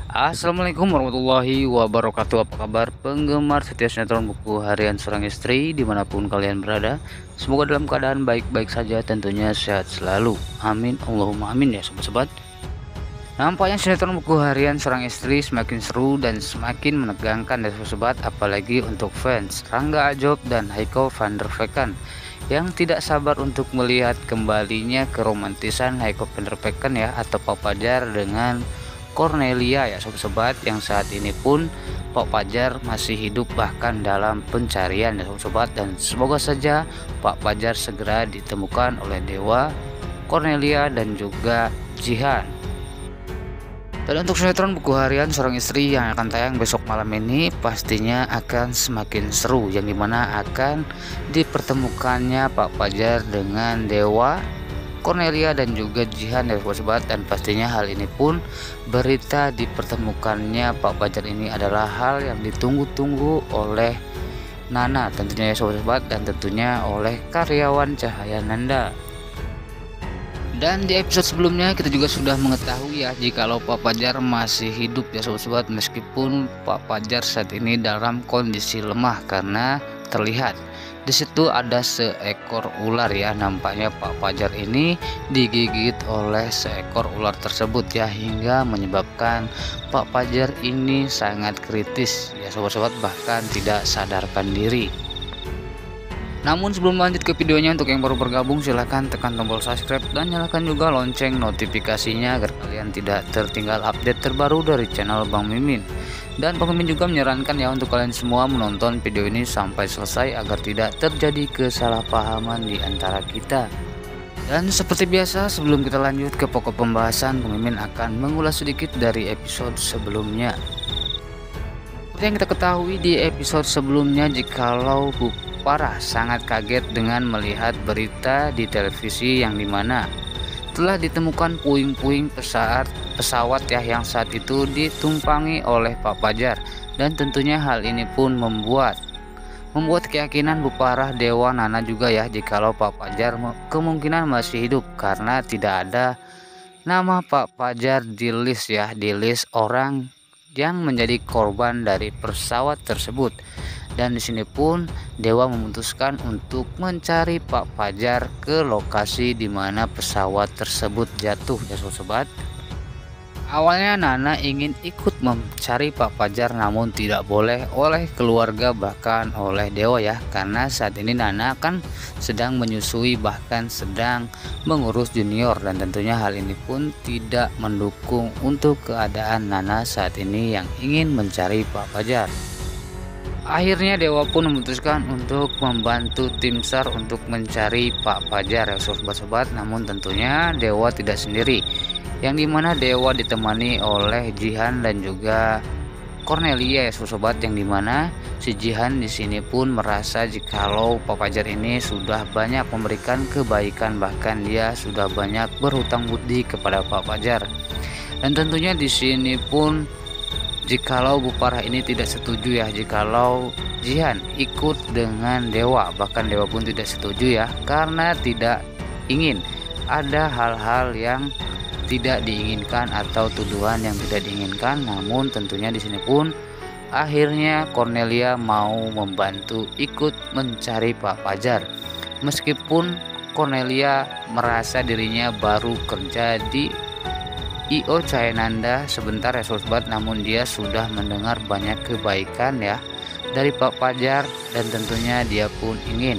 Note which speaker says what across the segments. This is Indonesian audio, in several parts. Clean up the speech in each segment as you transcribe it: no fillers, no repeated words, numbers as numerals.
Speaker 1: Assalamualaikum warahmatullahi wabarakatuh. Apa kabar penggemar setia sinetron buku harian seorang istri dimanapun kalian berada? Semoga dalam keadaan baik-baik saja, tentunya sehat selalu. Amin Allahumma amin ya sobat-sobat. Nampaknya sinetron buku harian seorang istri semakin seru dan semakin menegangkan ya sobat, apalagi untuk fans Rangga Ajob dan Haiko van der Vecken yang tidak sabar untuk melihat kembalinya keromantisan Haiko van der Vecken ya atau Pak Fajar dengan Cornelia ya sobat-sobat, yang saat ini pun Pak Fajar masih hidup bahkan dalam pencarian ya sobat, dan semoga saja Pak Fajar segera ditemukan oleh Dewa, Cornelia dan juga Jihan. Dan untuk sinetron buku harian seorang istri yang akan tayang besok malam ini pastinya akan semakin seru, yang dimana akan dipertemukannya Pak Fajar dengan Dewa, Cornelia dan juga Jihan ya sobat, dan pastinya hal ini pun berita dipertemukannya Pak Fajar ini adalah hal yang ditunggu-tunggu oleh Nana tentunya ya sobat, dan tentunya oleh karyawan Cahaya Nanda. Dan di episode sebelumnya kita juga sudah mengetahui ya jikalau Pak Fajar masih hidup ya sobat, meskipun Pak Fajar saat ini dalam kondisi lemah karena terlihat di situ ada seekor ular ya. Nampaknya Pak Fajar ini digigit oleh seekor ular tersebut ya, hingga menyebabkan Pak Fajar ini sangat kritis ya sobat-sobat, bahkan tidak sadarkan diri. Namun sebelum lanjut ke videonya, untuk yang baru bergabung silahkan tekan tombol subscribe dan nyalakan juga lonceng notifikasinya agar kalian tidak tertinggal update terbaru dari channel Bang Mimin. Dan Bang Mimin juga menyarankan ya untuk kalian semua menonton video ini sampai selesai agar tidak terjadi kesalahpahaman di antara kita. Dan seperti biasa, sebelum kita lanjut ke pokok pembahasan, Bang Mimin akan mengulas sedikit dari episode sebelumnya. Seperti yang kita ketahui di episode sebelumnya, jikalau Bu Farah sangat kaget dengan melihat berita di televisi yang dimana telah ditemukan puing-puing pesawat ya yang saat itu ditumpangi oleh Pak Fajar, dan tentunya hal ini pun membuat keyakinan Bu Farah, Dewa, Nana juga ya jikalau Pak Fajar kemungkinan masih hidup karena tidak ada nama Pak Fajar di list ya, di list orang yang menjadi korban dari pesawat tersebut. Dan di sini pun Dewa memutuskan untuk mencari Pak Fajar ke lokasi di mana pesawat tersebut jatuh ya sobat. Awalnya Nana ingin ikut mencari Pak Fajar, namun tidak boleh oleh keluarga bahkan oleh Dewa ya, karena saat ini Nana kan sedang menyusui bahkan sedang mengurus junior, dan tentunya hal ini pun tidak mendukung untuk keadaan Nana saat ini yang ingin mencari Pak Fajar. Akhirnya Dewa pun memutuskan untuk membantu tim SAR untuk mencari Pak Fajar ya sobat-sobat. Namun tentunya Dewa tidak sendiri, yang dimana Dewa ditemani oleh Jihan dan juga Cornelia ya sobat, yang dimana si Jihan di sini pun merasa jikalau Pak Fajar ini sudah banyak memberikan kebaikan, bahkan dia sudah banyak berhutang budi kepada Pak Fajar. Dan tentunya di sini pun jikalau Bu Farah ini tidak setuju ya jikalau Jihan ikut dengan Dewa, bahkan Dewa pun tidak setuju ya, karena tidak ingin ada hal-hal yang tidak diinginkan atau tuduhan yang tidak diinginkan. Namun tentunya di sini pun akhirnya Cornelia mau membantu ikut mencari Pak Fajar, meskipun Cornelia merasa dirinya baru kerja di I.O. Cahaya Nanda sebentar ya sobat, namun dia sudah mendengar banyak kebaikan ya dari Pak Fajar, dan tentunya dia pun ingin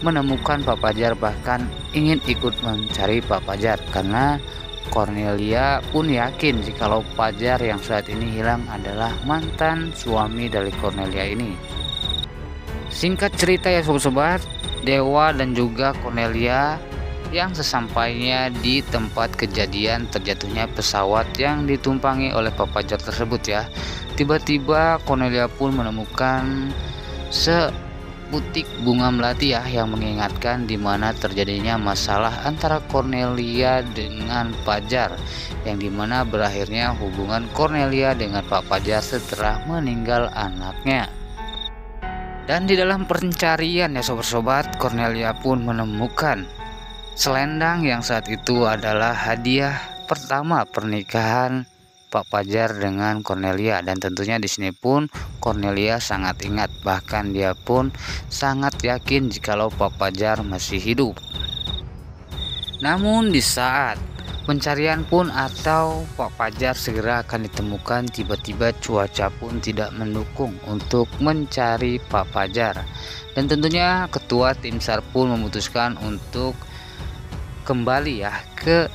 Speaker 1: menemukan Pak Fajar, bahkan ingin ikut mencari Pak Fajar, karena Cornelia pun yakin jikalau Fajar yang saat ini hilang adalah mantan suami dari Cornelia ini. Singkat cerita ya sobat, Dewa dan juga Cornelia yang sesampainya di tempat kejadian terjatuhnya pesawat yang ditumpangi oleh Pak Fajar tersebut ya, tiba-tiba Cornelia pun menemukan sebutik bunga melati ya, yang mengingatkan di mana terjadinya masalah antara Cornelia dengan Fajar, yang dimana berakhirnya hubungan Cornelia dengan Pak Fajar setelah meninggal anaknya. Dan di dalam pencarian ya sobat-sobat, Cornelia pun menemukan selendang yang saat itu adalah hadiah pertama pernikahan Pak Fajar dengan Cornelia, dan tentunya di sini pun Cornelia sangat ingat, bahkan dia pun sangat yakin jikalau Pak Fajar masih hidup. Namun di saat pencarian pun atau Pak Fajar segera akan ditemukan, tiba-tiba cuaca pun tidak mendukung untuk mencari Pak Fajar, dan tentunya ketua tim SAR pun memutuskan untuk kembali ya ke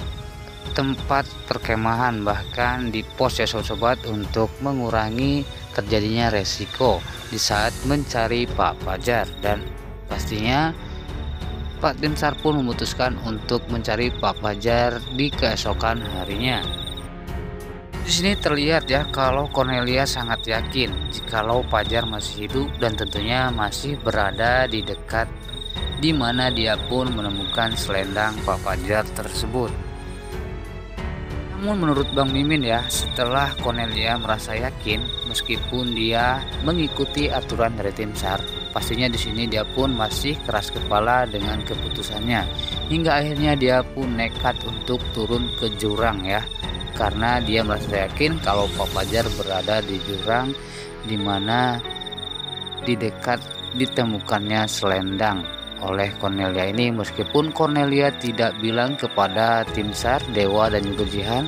Speaker 1: tempat perkemahan, bahkan di pos ya sobat, untuk mengurangi terjadinya resiko di saat mencari Pak Fajar. Dan pastinya Pak tim SAR pun memutuskan untuk mencari Pak Fajar di keesokan harinya. Di sini terlihat ya kalau Cornelia sangat yakin jikalau Fajar masih hidup dan tentunya masih berada di dekat di mana dia pun menemukan selendang Pak Fajar tersebut. Namun menurut Bang Mimin ya, setelah Cornelia merasa yakin meskipun dia mengikuti aturan dari tim SAR, pastinya di sini dia pun masih keras kepala dengan keputusannya, hingga akhirnya dia pun nekat untuk turun ke jurang ya, karena dia merasa yakin kalau Pak Fajar berada di jurang di mana di dekat ditemukannya selendang oleh Cornelia ini. Meskipun Cornelia tidak bilang kepada tim SAR, Dewa dan juga Jihan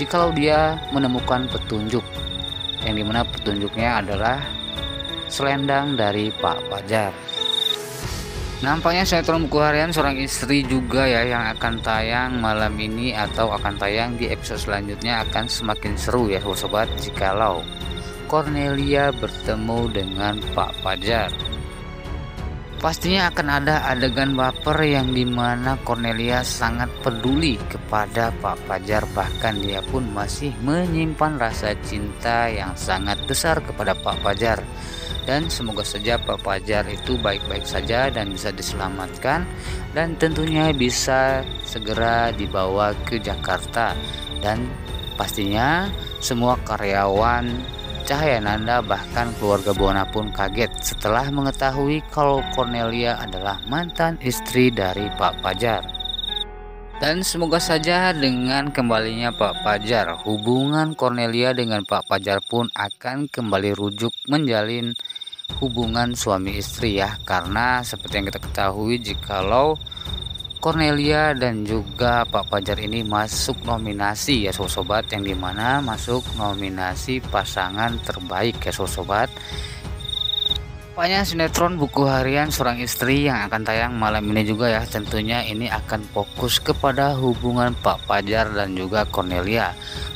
Speaker 1: jikalau dia menemukan petunjuk, yang dimana petunjuknya adalah selendang dari Pak Fajar. Nampaknya sinetron buku harian seorang istri juga ya yang akan tayang malam ini atau akan tayang di episode selanjutnya akan semakin seru ya sobat, jikalau Cornelia bertemu dengan Pak Fajar. Pastinya akan ada adegan baper yang dimana Cornelia sangat peduli kepada Pak Fajar, bahkan dia pun masih menyimpan rasa cinta yang sangat besar kepada Pak Fajar. Dan semoga saja Pak Fajar itu baik-baik saja dan bisa diselamatkan, dan tentunya bisa segera dibawa ke Jakarta. Dan pastinya semua karyawan Cahaya Nanda bahkan keluarga Buana pun kaget setelah mengetahui kalau Cornelia adalah mantan istri dari Pak Fajar. Dan semoga saja dengan kembalinya Pak Fajar, hubungan Cornelia dengan Pak Fajar pun akan kembali rujuk menjalin hubungan suami istri ya, karena seperti yang kita ketahui jikalau Cornelia dan juga Pak Fajar ini masuk nominasi ya sobat, yang dimana masuk nominasi pasangan terbaik ya sobat. Pokoknya sinetron buku harian seorang istri yang akan tayang malam ini juga ya, tentunya ini akan fokus kepada hubungan Pak Fajar dan juga Cornelia,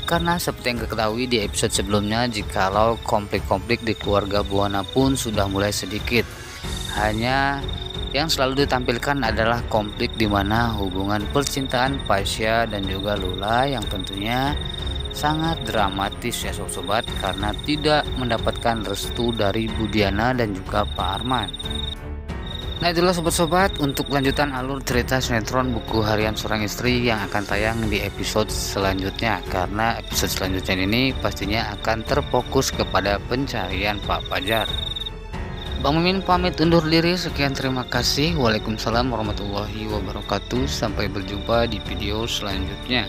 Speaker 1: karena seperti yang kita ketahui di episode sebelumnya jikalau konflik-konflik di keluarga Buana pun sudah mulai sedikit, hanya yang selalu ditampilkan adalah konflik di mana hubungan percintaan Pasha dan juga Lula yang tentunya sangat dramatis ya sobat, karena tidak mendapatkan restu dari Budiana dan juga Pak Arman. Nah itulah sobat-sobat untuk lanjutan alur cerita sinetron buku harian seorang istri yang akan tayang di episode selanjutnya, karena episode selanjutnya ini pastinya akan terfokus kepada pencarian Pak Fajar. Bang Mimin pamit undur diri, sekian terima kasih. Waalaikumsalam warahmatullahi wabarakatuh. Sampai berjumpa di video selanjutnya.